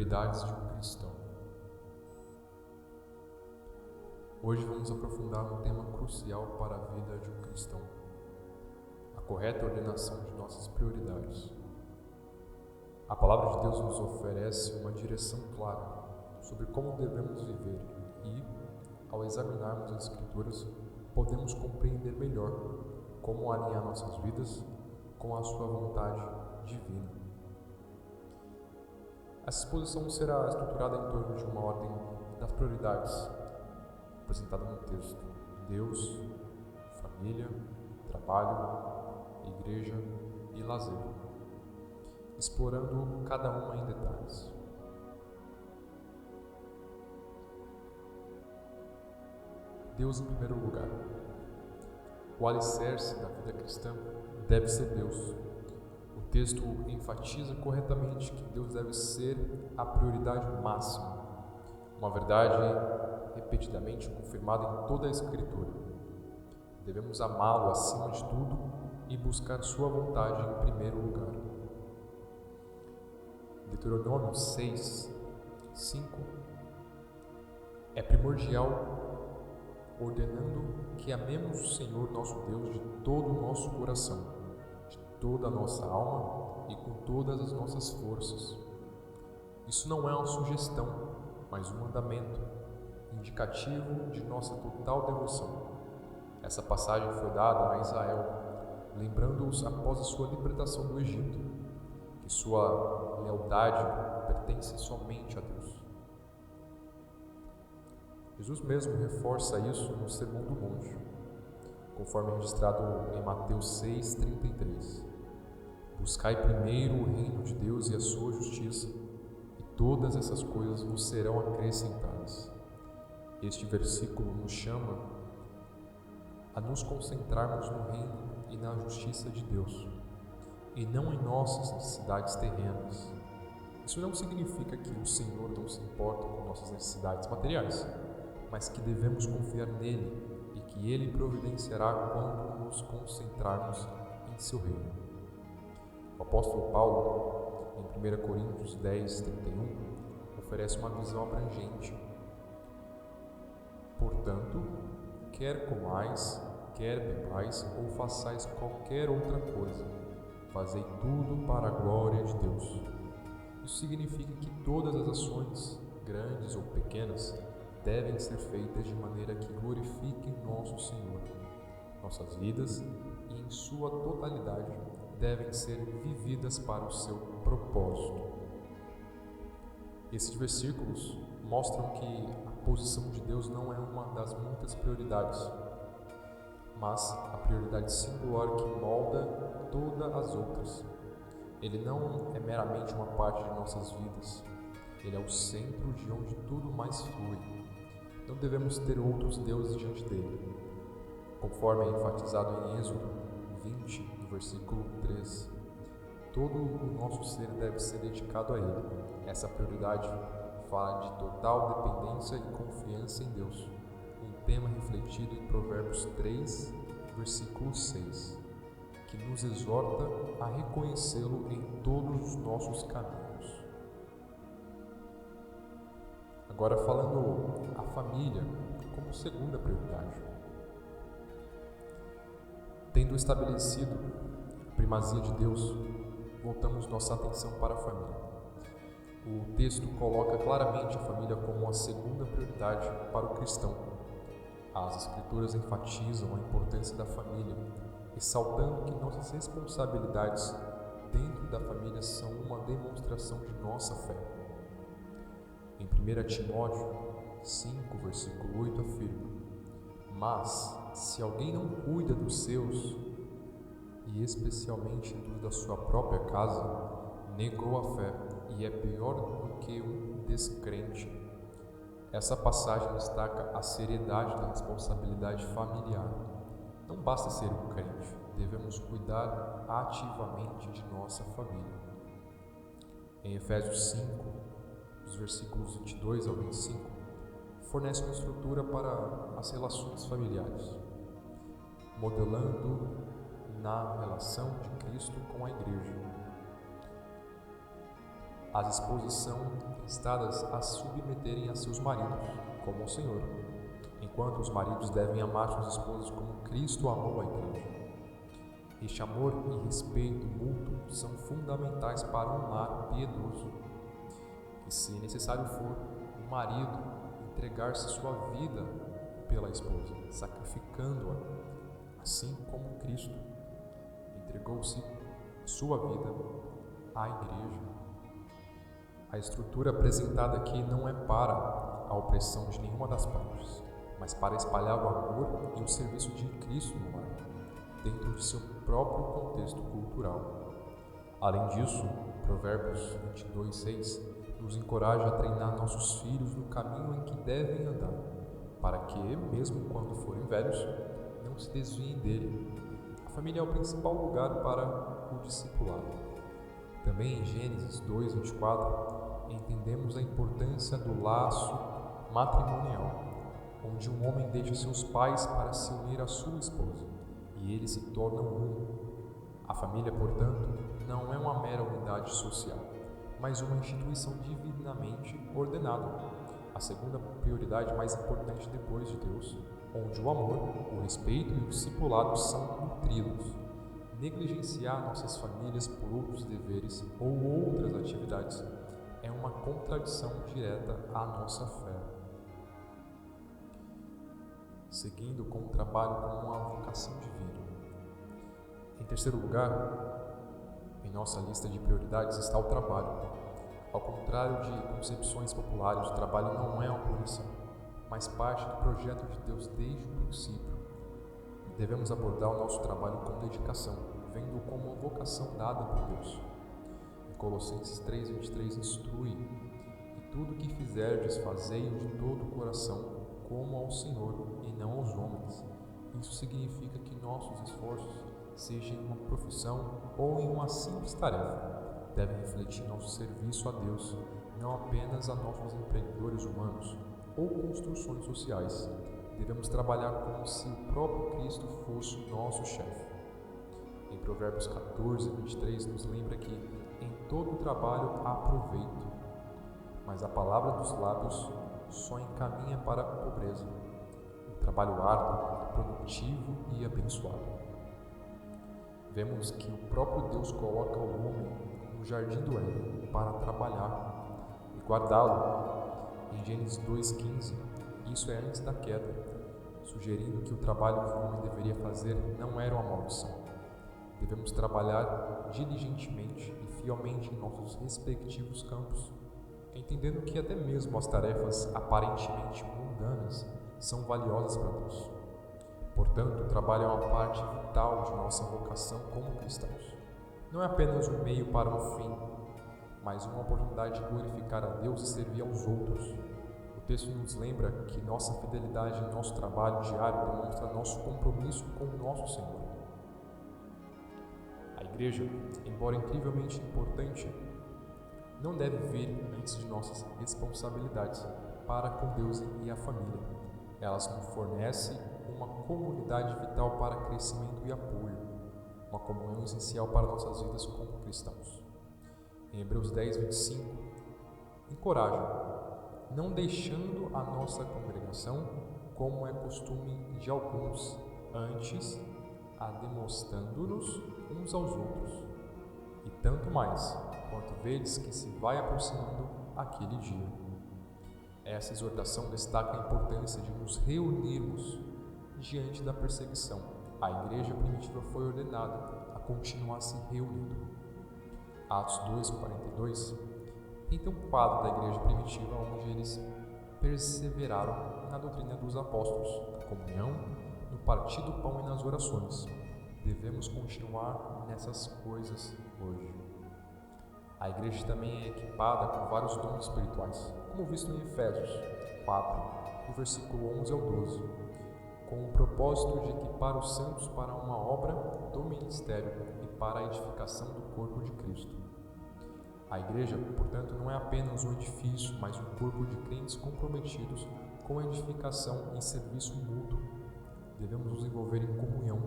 Prioridades de um cristão. Hoje vamos aprofundar um tema crucial para a vida de um cristão: a correta ordenação de nossas prioridades. A palavra de Deus nos oferece uma direção clara sobre como devemos viver e, ao examinarmos as Escrituras, podemos compreender melhor como alinhar nossas vidas com a sua vontade divina. Essa exposição será estruturada em torno de uma ordem das prioridades apresentada no texto: Deus, família, trabalho, igreja e lazer, explorando cada uma em detalhes. Deus em primeiro lugar. O alicerce da vida cristã deve ser Deus. O texto enfatiza corretamente que Deus deve ser a prioridade máxima, uma verdade repetidamente confirmada em toda a Escritura. Devemos amá-lo acima de tudo e buscar sua vontade em primeiro lugar. Deuteronômio 6:5 é primordial, ordenando que amemos o Senhor nosso Deus de todo o nosso coração, de toda a nossa alma e com todas as nossas forças. Isso não é uma sugestão, mas um mandamento, indicativo de nossa total devoção. Essa passagem foi dada a Israel, lembrando-os após a sua libertação do Egito, que sua lealdade pertence somente a Deus. Jesus mesmo reforça isso no Sermão do Monte, conforme registrado em Mateus 6:33. Buscai primeiro o reino de Deus e a sua justiça, e todas essas coisas vos serão acrescentadas. Este versículo nos chama a nos concentrarmos no reino e na justiça de Deus, e não em nossas necessidades terrenas. Isso não significa que o Senhor não se importa com nossas necessidades materiais, mas que devemos confiar nele e que ele providenciará quando nos concentrarmos em seu reino. O apóstolo Paulo, em 1 Coríntios 10:31, oferece uma visão abrangente. Portanto, quer comais, quer bebais ou façais qualquer outra coisa, fazei tudo para a glória de Deus. Isso significa que todas as ações, grandes ou pequenas, devem ser feitas de maneira que glorifiquem nosso Senhor. Nossas vidas, e em sua totalidade, devem ser vividas para o seu propósito. Esses versículos mostram que a posição de Deus não é uma das muitas prioridades, mas a prioridade singular que molda todas as outras. Ele não é meramente uma parte de nossas vidas, ele é o centro de onde tudo mais flui. Não devemos ter outros deuses diante dele, conforme é enfatizado em Êxodo 20, no versículo 13. Todo o nosso ser deve ser dedicado a ele. Essa prioridade fala de total dependência e confiança em Deus, um tema refletido em Provérbios 3, versículo 6, que nos exorta a reconhecê-lo em todos os nossos caminhos. Agora falando a família como segunda prioridade. Tendo estabelecido a primazia de Deus, voltamos nossa atenção para a família. O texto coloca claramente a família como a segunda prioridade para o cristão. As Escrituras enfatizam a importância da família, ressaltando que nossas responsabilidades dentro da família são uma demonstração de nossa fé. Em 1 Timóteo 5, versículo 8, afirma: Mas, se alguém não cuida dos seus, e especialmente dos da sua própria casa, negou a fé e é pior do que um descrente. Essa passagem destaca a seriedade da responsabilidade familiar. Não basta ser um crente, devemos cuidar ativamente de nossa família. Em Efésios 5, dos versículos 22 ao 25, fornece uma estrutura para as relações familiares, modelando na relação de Cristo com a Igreja. As esposas são instadas a se submeterem a seus maridos, como ao Senhor, enquanto os maridos devem amar suas esposas como Cristo amou a igreja. Este amor e respeito mútuo são fundamentais para um lar piedoso. E, se necessário for, o marido entregar-se sua vida pela esposa, sacrificando-a, assim como Cristo entregou-se sua vida à igreja. A estrutura apresentada aqui não é para a opressão de nenhuma das partes, mas para espalhar o amor e o serviço de Cristo no lar, dentro de seu próprio contexto cultural. Além disso, Provérbios 22:6 nos encoraja a treinar nossos filhos no caminho em que devem andar, para que, mesmo quando forem velhos, não se desviem dele. A família é o principal lugar para o discipulado. Também em Gênesis 2:24, entendemos a importância do laço matrimonial, onde um homem deixa seus pais para se unir à sua esposa, e eles se tornam um. A família, portanto, não é uma mera unidade social, mas uma instituição divinamente ordenada, a segunda prioridade mais importante depois de Deus, onde o amor, o respeito e o discipulado são nutridos. Negligenciar nossas famílias por outros deveres ou outras atividades é uma contradição direta à nossa fé. Seguindo com o trabalho como uma vocação divina. Em terceiro lugar, em nossa lista de prioridades está o trabalho. Ao contrário de concepções populares, o trabalho não é uma punição, mas parte do projeto de Deus desde o princípio. Devemos abordar o nosso trabalho com dedicação, vendo-o como uma vocação dada por Deus. Em Colossenses 3:23 instrui: "E tudo o que fizerdes, fazei-o de todo o coração, como ao Senhor e não aos homens." Isso significa que nossos esforços, seja em uma profissão ou em uma simples tarefa, devem refletir nosso serviço a Deus, não apenas a nossos empreendedores humanos ou construções sociais. Devemos trabalhar como se o próprio Cristo fosse o nosso chefe. Em Provérbios 14:23 nos lembra que em todo o trabalho há proveito, mas a palavra dos lábios só encaminha para a pobreza. O trabalho árduo, produtivo e abençoado. Vemos que o próprio Deus coloca o homem no jardim do Éden para trabalhar e guardá-lo. Em Gênesis 2:15, isso é antes da queda, sugerindo que o trabalho que o homem deveria fazer não era uma maldição. Devemos trabalhar diligentemente e fielmente em nossos respectivos campos, entendendo que até mesmo as tarefas aparentemente mundanas são valiosas para Deus. Portanto, o trabalho é uma parte vital de nossa vocação como cristãos. Não é apenas um meio para um fim, mas uma oportunidade de glorificar a Deus e servir aos outros. O texto nos lembra que nossa fidelidade em nosso trabalho diário demonstra nosso compromisso com o nosso Senhor. A igreja, embora incrivelmente importante, não deve vir antes de nossas responsabilidades para com Deus e a família. Elas nos fornecem uma comunidade vital para crescimento e apoio, uma comunhão essencial para nossas vidas como cristãos. Em Hebreus 10:25, encoraja, não deixando a nossa congregação, como é costume de alguns, antes a demonstrando-nos uns aos outros, e tanto mais, quanto vedes que se vai aproximando aquele dia. Essa exortação destaca a importância de nos reunirmos diante da perseguição. A igreja primitiva foi ordenada a continuar se reunindo. Atos 2:42 pinta um quadro da igreja primitiva onde eles perseveraram na doutrina dos apóstolos, na comunhão, no partir do pão e nas orações. Devemos continuar nessas coisas hoje. A igreja também é equipada com vários dons espirituais, como visto em Efésios 4, do versículo 11 ao 12, com o propósito de equipar os santos para uma obra do ministério e para a edificação do corpo de Cristo. A igreja, portanto, não é apenas um edifício, mas um corpo de crentes comprometidos com a edificação em serviço mútuo. Devemos nos envolver em comunhão,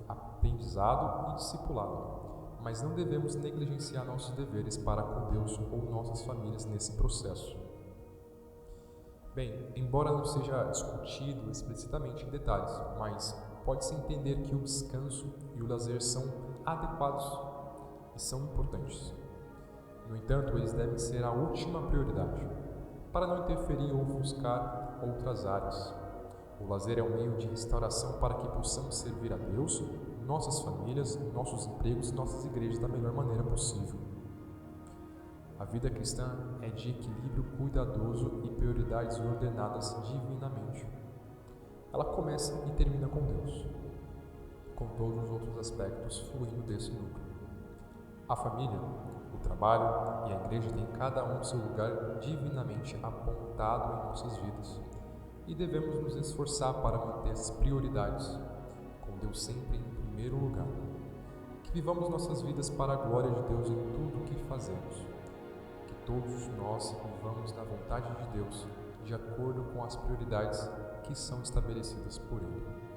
aprendizado e discipulado, mas não devemos negligenciar nossos deveres para com Deus ou nossas famílias nesse processo. Bem, embora não seja discutido explicitamente em detalhes, mas pode-se entender que o descanso e o lazer são adequados e são importantes. No entanto, eles devem ser a última prioridade, para não interferir ou ofuscar outras áreas. O lazer é um meio de restauração para que possamos servir a Deus, nossas famílias, nossos empregos e nossas igrejas da melhor maneira possível. A vida cristã é de equilíbrio cuidadoso e prioridades ordenadas divinamente. Ela começa e termina com Deus, com todos os outros aspectos fluindo desse núcleo. A família, o trabalho e a igreja têm cada um seu lugar divinamente apontado em nossas vidas e devemos nos esforçar para manter essas prioridades, com Deus sempre em primeiro lugar. Que vivamos nossas vidas para a glória de Deus em tudo o que fazemos. Que todos nós vivamos na vontade de Deus, de acordo com as prioridades que são estabelecidas por Ele.